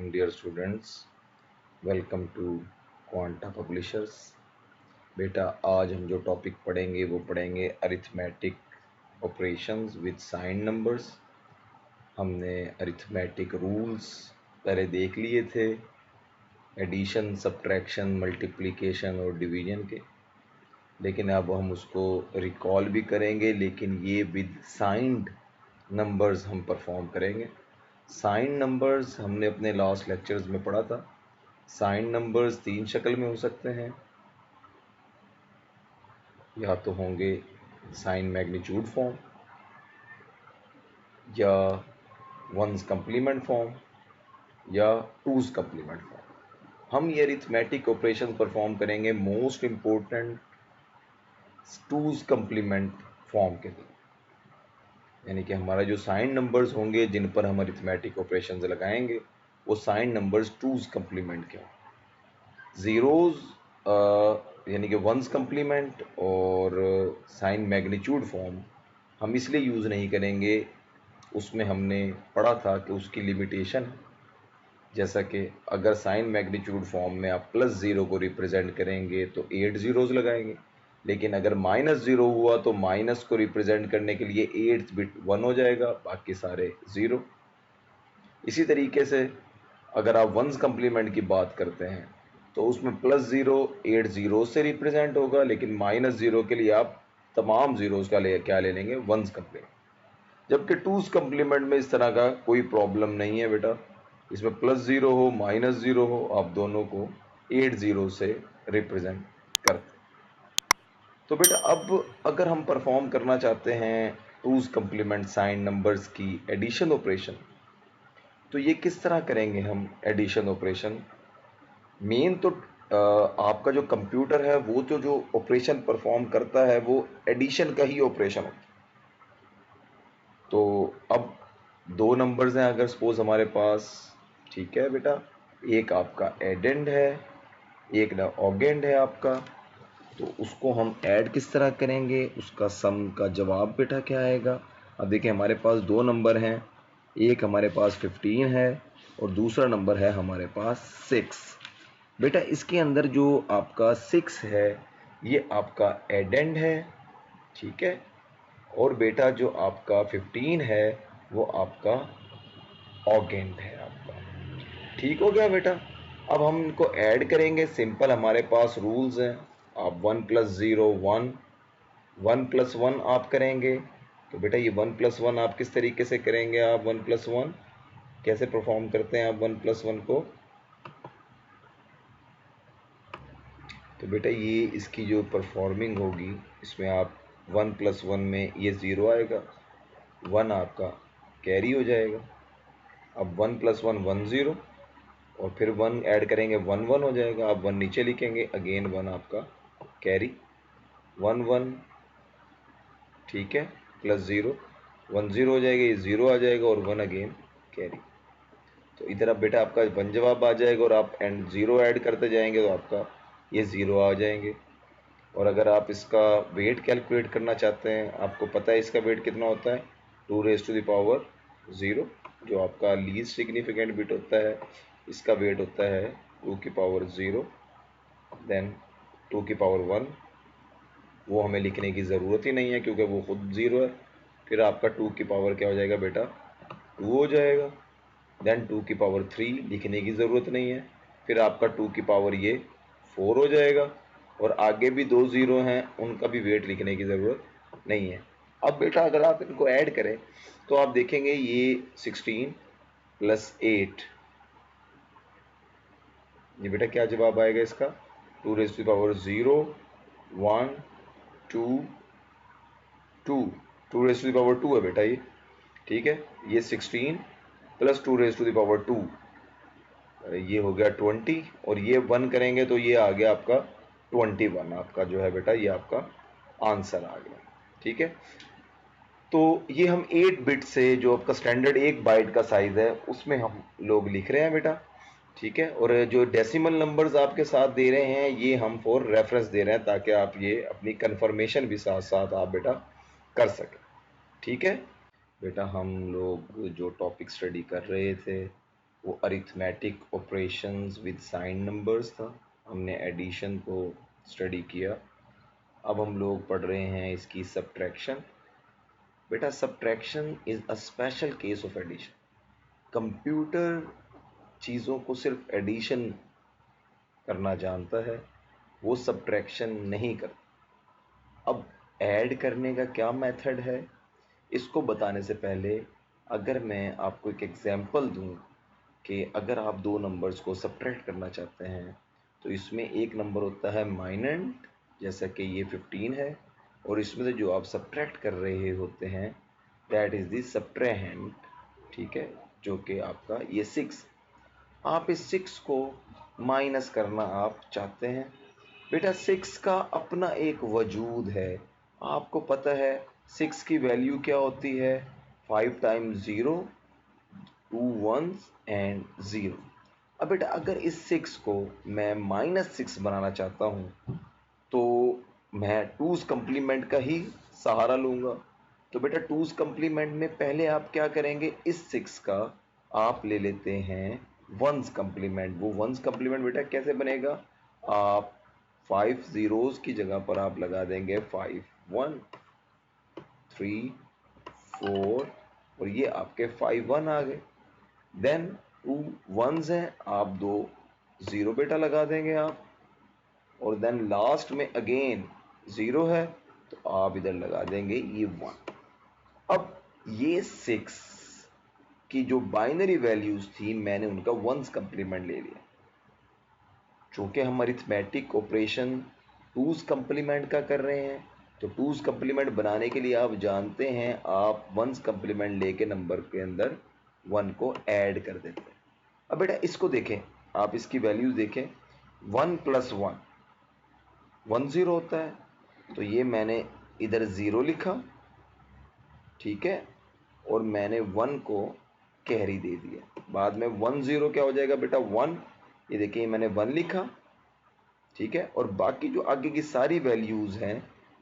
morning, dear students. Welcome to Quanta Publishers. बेटा आज हम जो टॉपिक पढ़ेंगे वो पढ़ेंगे arithmetic operations with sign numbers. हमने अरिथमेटिक रूल्स पहले देख लिए थे, एडिशन, सब्ट्रैक्शन, मल्टीप्लिकेशन और डिवीजन के, लेकिन अब हम उसको रिकॉल भी करेंगे, लेकिन ये विद साइंड नंबर्स हम परफॉर्म करेंगे। साइन नंबर्स हमने अपने लास्ट लेक्चर्स में पढ़ा था। साइन नंबर्स तीन शक्ल में हो सकते हैं, या तो होंगे साइन मैग्नीट्यूड फॉर्म, या वंस कंप्लीमेंट फॉर्म, या टूज कंप्लीमेंट फॉर्म। हम ये अरिथमेटिक ऑपरेशन परफॉर्म करेंगे most important twos complement form के लिए, यानी कि हमारा जो साइन नंबर्स होंगे जिन पर हम अरिथमेटिक ऑपरेशंस लगाएंगे वो साइन नंबर्स टूज कंप्लीमेंट के होंगे। ज़ीरोज़ यानी कि वंस कंप्लीमेंट और साइन मैग्नीट्यूड फॉर्म हम इसलिए यूज़ नहीं करेंगे, उसमें हमने पढ़ा था कि उसकी लिमिटेशन है। जैसा कि अगर साइन मैग्नीट्यूड फॉर्म में आप +0 को रिप्रेजेंट करेंगे तो 8 ज़ीरोज़ लगाएंगे, लेकिन अगर -0 हुआ तो माइनस को रिप्रेजेंट करने के लिए 8th बिट 1 हो जाएगा, बाकी सारे 0। इसी तरीके से अगर आप वंस कंप्लीमेंट की बात करते हैं तो उसमें +0 8 ज़ीरो से रिप्रेजेंट होगा, लेकिन -0 के लिए आप तमाम ज़ीरोज़ का क्या ले लेंगे, वंस कंप्लीमेंट। जबकि टूज कंप्लीमेंट में इस तरह का कोई प्रॉब्लम नहीं है बेटा, इसमें +0 हो -0 हो आप दोनों को 8 ज़ीरो से रिप्रेजेंट करते हैं। तो बेटा अब अगर हम परफॉर्म करना चाहते हैं टूज कंप्लीमेंट साइन नंबर्स की एडिशन ऑपरेशन, तो ये किस तरह करेंगे हम एडिशन ऑपरेशन। मेन तो आपका जो कंप्यूटर है वो तो जो ऑपरेशन परफॉर्म करता है वो एडिशन का ही ऑपरेशन होता है। तो अब दो नंबर्स हैं अगर सपोज हमारे पास, ठीक है बेटा, एक आपका एडेंड है, एक ना ऑगेंड है आपका, तो उसको हम ऐड किस तरह करेंगे, उसका सम का जवाब बेटा क्या आएगा। अब देखिए हमारे पास दो नंबर हैं, एक हमारे पास 15 है और दूसरा नंबर है हमारे पास 6। बेटा इसके अंदर जो आपका 6 है ये आपका एडेंड है, ठीक है, और बेटा जो आपका 15 है वो आपका ऑगेंड है आपका। ठीक हो गया बेटा। अब हम इनको ऐड करेंगे, सिंपल हमारे पास रूल्स हैं। आप 1 + 0 1, 1 + 1 आप करेंगे, तो बेटा ये 1 + 1 आप किस तरीके से करेंगे, आप 1 + 1 कैसे परफॉर्म करते हैं आप 1 + 1 को। तो बेटा ये इसकी जो परफॉर्मिंग होगी इसमें आप 1 + 1 में ये 0 आएगा, 1 आपका कैरी हो जाएगा। अब 1 + 1 1 0 और फिर 1 ऐड करेंगे 1 1 हो जाएगा। आप 1 नीचे लिखेंगे, अगेन 1 आपका कैरी, 1 1, ठीक है, +0 1 0 हो जाएगा, ये 0 आ जाएगा और 1 अगेन कैरी। तो इधर अब बेटा आपका 1 जवाब आ जाएगा और आप एंड 0 ऐड करते जाएंगे तो आपका ये 0 आ जाएंगे। और अगर आप इसका वेट कैलकुलेट करना चाहते हैं, आपको पता है इसका वेट कितना होता है, 2⁻0, जो आपका लीस्ट सिग्निफिकेंट बिट होता है इसका वेट होता है 2⁻0, देन 2⁻1, वो हमें लिखने की ज़रूरत ही नहीं है क्योंकि वो खुद 0 है। फिर आपका 2 की पावर क्या हो जाएगा बेटा, 2 हो जाएगा। देन 2⁻3 लिखने की ज़रूरत नहीं है, फिर आपका 2 की पावर ये 4 हो जाएगा। और आगे भी दो 0 हैं, उनका भी वेट लिखने की ज़रूरत नहीं है। अब बेटा अगर आप इनको ऐड करें तो आप देखेंगे ये 16 + 8, ये बेटा क्या जवाब आएगा इसका, 2⁻0 1 2 2, 2⁻2 है बेटा ये, ठीक है। ये 16 + 2⁻2 ये हो गया 20, और ये 1 करेंगे तो ये आ गया आपका 21, आपका जो है बेटा ये आपका आंसर आ गया, ठीक है। तो ये हम 8 बिट से, जो आपका स्टैंडर्ड 1 बाइट का साइज है उसमें हम लोग लिख रहे हैं बेटा, ठीक है। और जो डेसिमल नंबर्स आपके साथ दे रहे हैं ये हम फॉर रेफरेंस दे रहे हैं ताकि आप ये अपनी कंफर्मेशन भी साथ साथ आप बेटा कर सकें, ठीक है। बेटा हम लोग जो टॉपिक स्टडी कर रहे थे वो arithmetic operations with sign numbers था, हमने एडिशन को स्टडी किया। अब हम लोग पढ़ रहे हैं इसकी सब्ट्रैक्शन। बेटा subtraction is a special case of addition. Computer चीज़ों को सिर्फ एडिशन करना जानता है, वो सब्ट्रैक्शन नहीं करता। अब ऐड करने का क्या मेथड है, इसको बताने से पहले अगर मैं आपको एक एग्जांपल दूं कि अगर आप दो नंबर्स को सब्ट्रैक्ट करना चाहते हैं तो इसमें एक नंबर होता है माइनंड, जैसा कि ये 15 है, और इसमें से जो आप सब्ट्रैक्ट कर रहे होते हैं दैट इज द सब्ट्रैहेंड, ठीक है, जो कि आपका ये 6। आप इस 6 को माइनस करना आप चाहते हैं। बेटा 6 का अपना एक वजूद है, आपको पता है 6 की वैल्यू क्या होती है, 5 टाइम्स 0, 2 1s एंड 0। अब बेटा अगर इस 6 को मैं -6 बनाना चाहता हूँ तो मैं 2's कम्प्लीमेंट का ही सहारा लूँगा। तो बेटा 2's कम्प्लीमेंट में पहले आप क्या करेंगे, इस 6 का आप ले लेते हैं 1's कम्प्लीमेंट। वो 1's कम्प्लीमेंट बेटा कैसे बनेगा, आप 5 zeros की जगह पर आप लगा देंगे 5 1 3 4 और ये आपके 5 1 आ गए। देन 2 1s हैं, आप 2 0 बेटा लगा देंगे आप, और देन लास्ट में अगेन 0 है तो आप इधर लगा देंगे ये 1। अब ये 6 की जो बाइनरी वैल्यूज थी मैंने उनका 1's कम्प्लीमेंट ले लिया। चूंकि हम अरिथमेटिक ऑपरेशन 2's कम्प्लीमेंट का कर रहे हैं तो 2's कम्प्लीमेंट बनाने के लिए आप जानते हैं आप 1's कम्प्लीमेंट लेके नंबर के अंदर 1 को ऐड कर देते हैं। अब बेटा इसको देखें, आप इसकी वैल्यूज देखें, 1 + 1 1 0 होता है, तो ये मैंने इधर 0 लिखा, ठीक है, और मैंने 1 को कैरी दे दिया। बाद में 1 0 क्या हो जाएगा बेटा 1, ये देखिए मैंने 1 लिखा, ठीक है, और बाकी जो आगे की सारी वैल्यूज हैं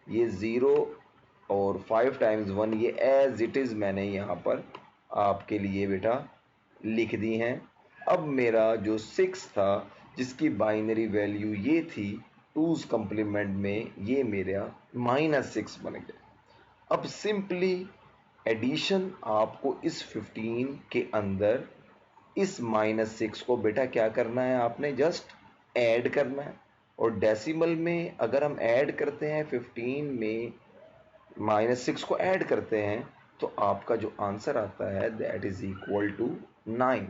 ये 0 और 5 टाइम्स 1 ये एज इट इज़ मैंने यहाँ पर आपके लिए बेटा लिख दी हैं। अब मेरा जो 6 था जिसकी बाइनरी वैल्यू ये थी 2's कम्प्लीमेंट में, ये मेरा -6 बन गया। अब सिंपली एडिशन आपको इस 15 के अंदर इस -6 को बेटा क्या करना है, आपने जस्ट ऐड करना है। और डेसिमल में अगर हम ऐड करते हैं 15 में -6 को ऐड करते हैं तो आपका जो आंसर आता है दैट इज इक्वल टू 9।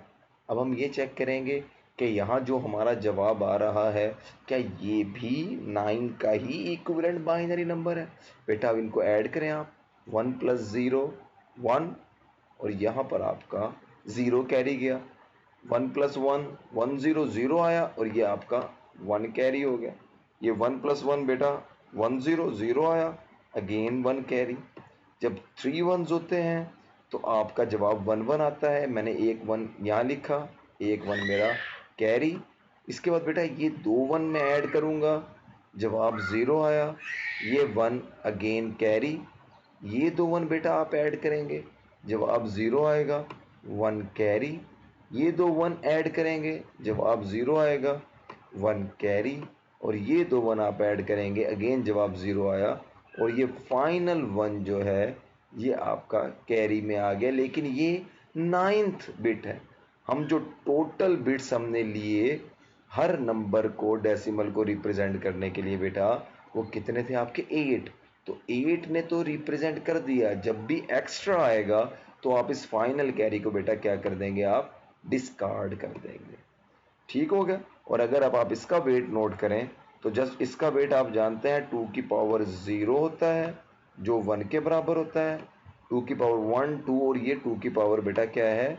अब हम ये चेक करेंगे कि यहाँ जो हमारा जवाब आ रहा है क्या ये भी 9 का ही इक्विवेलेंट बाइनरी नंबर है। बेटा अब इनको ऐड करें आप, 1 + 0 1, और यहाँ पर आपका 0 कैरी गया, 1 + 1 1 0 0 आया, और ये आपका 1 कैरी हो गया। ये 1 + 1 बेटा 1 0 0 आया, अगेन 1 कैरी। जब 3 1s होते हैं तो आपका जवाब 1 1 आता है, मैंने एक 1 यहाँ लिखा, एक 1 मेरा कैरी। इसके बाद बेटा ये 2 1 में ऐड करूँगा, जवाब 0 आया, ये 1 अगेन कैरी, ये 2 1 बेटा आप ऐड करेंगे, जवाब 0 आएगा, 1 कैरी, ये 2 1 ऐड करेंगे, जवाब 0 आएगा, 1 कैरी, और ये 2 1 आप ऐड करेंगे, अगेन जवाब 0 आया, और ये फाइनल 1 जो है ये आपका कैरी में आ गया। लेकिन ये 9th बिट है। हम जो टोटल बिट्स हमने लिए हर नंबर को डेसिमल को रिप्रेजेंट करने के लिए बेटा वो कितने थे आपके 8। तो 8 ने तो रिप्रेजेंट कर दिया, जब भी एक्स्ट्रा आएगा तो आप इस फाइनल कैरी को बेटा क्या कर देंगे, आप डिस्कार्ड कर देंगे। ठीक हो गया। और अगर अब आप इसका वेट नोट करें तो जस्ट इसका वेट आप जानते हैं 2 की पावर 0 होता है जो 1 के बराबर होता है, 2 की पावर 1 2, और ये 2 की पावर बेटा क्या है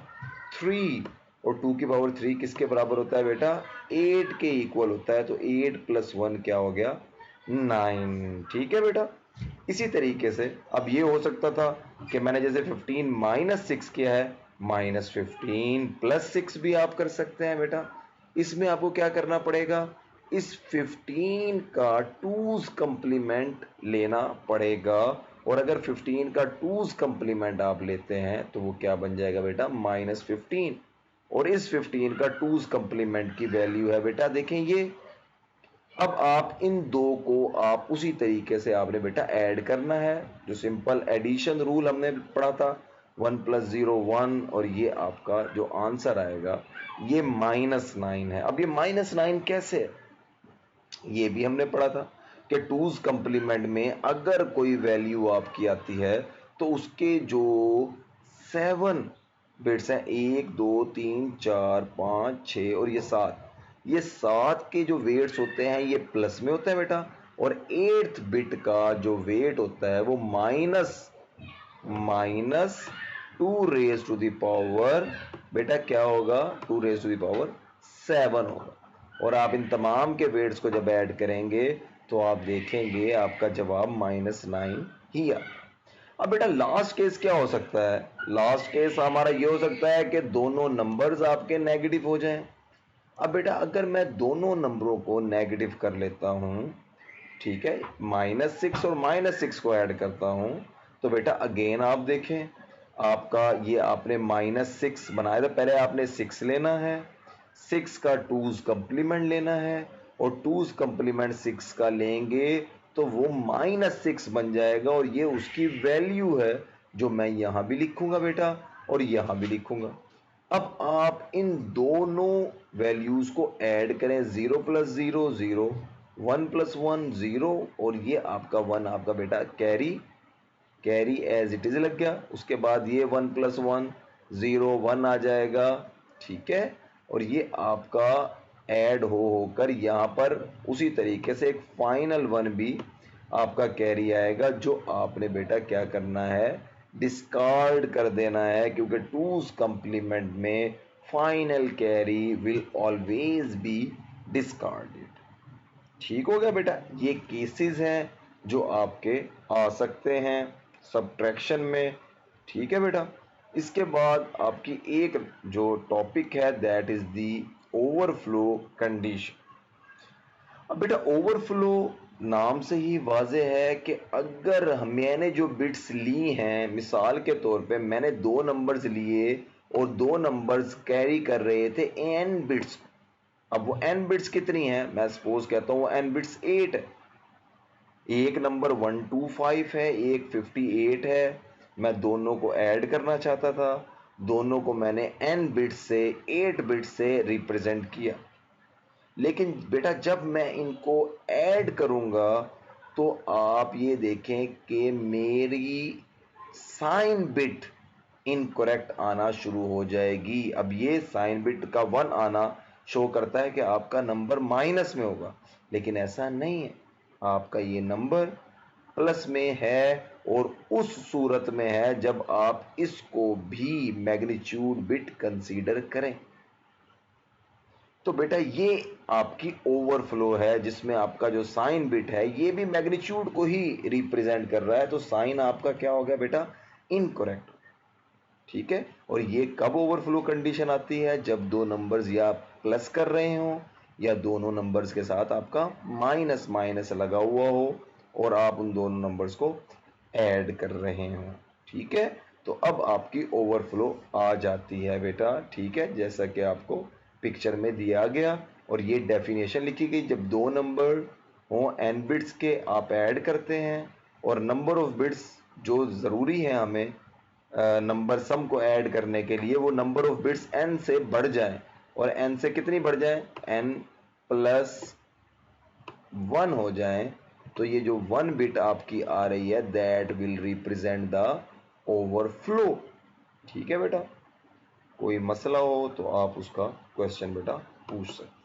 3, और 2 की पावर 3 किसके बराबर होता है बेटा 8 के इक्वल होता है। तो 8 + 1 क्या हो गया 9। ठीक है बेटा। इसी तरीके से अब ये हो सकता था कि मैंने जैसे 15 - 6 किया है, -15 + 6 भी आप कर सकते हैं बेटा। इसमें आपको क्या करना पड़ेगा, इस 15 का 2's कम्प्लीमेंट लेना पड़ेगा, और अगर 15 का 2's कम्प्लीमेंट आप लेते हैं तो वो क्या बन जाएगा बेटा -15। और इस 15 का 2's कंप्लीमेंट की वैल्यू है बेटा, देखें ये। अब आप इन दो को आप उसी तरीके से आपने बेटा ऐड करना है, जो सिंपल एडिशन रूल हमने पढ़ा था, 1 + 0 1, और ये आपका जो आंसर आएगा ये -9 है। अब ये -9 कैसे है, ये भी हमने पढ़ा था कि 2's कंप्लीमेंट में अगर कोई वैल्यू आपकी आती है तो उसके जो 7 बिट्स हैं, 1 2 3 4 5 6 और ये 7, ये 7 के जो वेट्स होते हैं ये प्लस में होता है बेटा, और 8th बिट का जो वेट होता है वो minus 2 raise to the power बेटा क्या होगा, 2 रेज टू द पावर 7 होगा। और आप इन तमाम के वेट्स को जब ऐड करेंगे तो आप देखेंगे आपका जवाब -9 ही आ। अब बेटा लास्ट केस क्या हो सकता है, लास्ट केस हमारा ये हो सकता है कि दोनों नंबर्स आपके नेगेटिव हो जाएं। अब बेटा अगर मैं दोनों नंबरों को नेगेटिव कर लेता हूं, ठीक है, -6 और -6 को ऐड करता हूं, तो बेटा अगेन आप देखें आपका ये आपने -6 बनाया था, पहले आपने 6 लेना है, 6 का 2's कंप्लीमेंट लेना है, और 2's कंप्लीमेंट 6 का लेंगे तो वो -6 बन जाएगा, और ये उसकी वैल्यू है जो मैं यहां भी लिखूंगा बेटा और यहां भी लिखूंगा। अब आप इन दोनों वैल्यूज को ऐड करें, 0 + 0 0, 1 + 1 0, और ये आपका 1 आपका बेटा कैरी एज इट इज लग गया। उसके बाद ये 1 + 1 0 1 आ जाएगा, ठीक है, और ये आपका ऐड हो होकर यहाँ पर उसी तरीके से एक फाइनल 1 भी आपका कैरी आएगा, जो आपने बेटा क्या करना है, डिस्कार्ड कर देना है, क्योंकि 2's कंप्लीमेंट में final carry will always be discarded. ठीक हो गया बेटा, ये केसेस हैं जो आपके आ सकते हैं सब्ट्रैक्शन में। ठीक है बेटा, इसके बाद आपकी एक जो टॉपिक है that is the overflow condition. अब बेटा ओवरफ्लो नाम से ही वाज़ेह है कि अगर मैंने जो बिट्स ली हैं, मिसाल के तौर पे मैंने 2 नंबर्स लिए और 2 नंबर्स कैरी कर रहे थे n बिट्स, अब वो n बिट्स कितनी हैं, मैं सपोज कहता हूँ n बिट्स 8 है, एक नंबर 125 है, एक 58 है, मैं दोनों को ऐड करना चाहता था, दोनों को मैंने n बिट्स से 8 बिट्स से रिप्रेजेंट किया, लेकिन बेटा जब मैं इनको ऐड करूंगा तो आप ये देखें कि मेरी साइन बिट इनकरेक्ट आना शुरू हो जाएगी। अब ये साइन बिट का 1 आना शो करता है कि आपका नंबर माइनस में होगा, लेकिन ऐसा नहीं है, आपका ये नंबर प्लस में है, और उस सूरत में है जब आप इसको भी मैग्नीट्यूड बिट कंसीडर करें। तो बेटा ये आपकी ओवरफ्लो है, जिसमें आपका जो साइन बिट है ये भी मैग्नीट्यूड को ही रिप्रेजेंट कर रहा है, तो साइन आपका क्या हो गया बेटा, इनकरेक्ट। ठीक है, और ये कब ओवरफ्लो कंडीशन आती है, जब दो नंबर्स या प्लस कर रहे हो या दोनों नंबर्स के साथ आपका माइनस माइनस लगा हुआ हो और आप उन दोनों नंबर्स को ऐड कर रहे हो। ठीक है, तो अब आपकी ओवरफ्लो आ जाती है बेटा। ठीक है, जैसा कि आपको पिक्चर में दिया गया, और ये डेफिनेशन लिखी गई, जब दो नंबर हो n बिट्स के आप ऐड करते हैं, और नंबर ऑफ बिट्स जो ज़रूरी है हमें नंबर सम को ऐड करने के लिए, वो नंबर ऑफ बिट्स n से बढ़ जाए, और n से कितनी बढ़ जाए, n + 1 हो जाए, तो ये जो 1 बिट आपकी आ रही है that will represent the overflow. ठीक है बेटा, कोई मसला हो तो आप उसका क्वेश्चन बेटा पूछ सकते हैं।